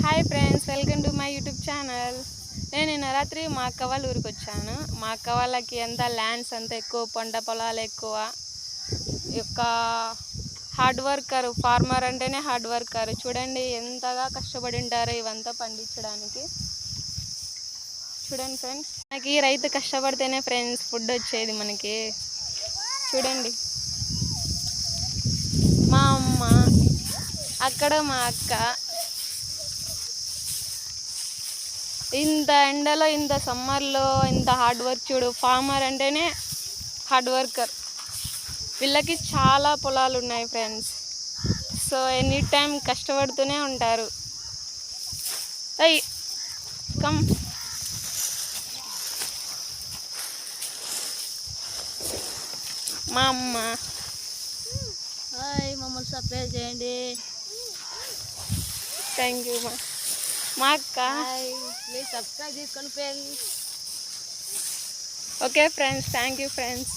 Hi friends, welcome to my YouTube channel. నేను నిన్న రాత్రి మా అక్క వాళ్ళ ఊరికి వచ్చాను. మా అక్క వాళ్ళకి అంతా ల్యాండ్స్ అంతా ఎక్కువ, పంట పొలాలు ఎక్కువ. యొక్క హార్డ్ వర్కర్, ఫార్మర్ అంటేనే హార్డ్ వర్కర్. చూడండి ఎంతగా కష్టపడి ఉంటారో ఇవంతా పండించడానికి. చూడండి ఫ్రెండ్స్, మనకి రైతు కష్టపడితేనే ఫ్రెండ్స్ ఫుడ్ వచ్చేది మనకి. చూడండి, మా అమ్మ, అక్కడ మా అక్క ఇంత ఎండలో, ఇంత సమ్మర్లో ఇంత హార్డ్ వర్క్. చూడు, ఫార్మర్ అంటేనే హార్డ్ వర్కర్. వీళ్ళకి చాలా పొలాలు ఉన్నాయి ఫ్రెండ్స్. సో ఎనీ టైం కష్టపడుతూనే ఉంటారు. కమ్ మా అమ్మ. హాయ్, మమ్మల్ని సబ్స్క్రైబ్ చేయండి. Thank you. మా అక్క. ప్లీజ్ సబ్స్క్రైబ్ చేసుకోండి friends. Okay friends, thank you friends.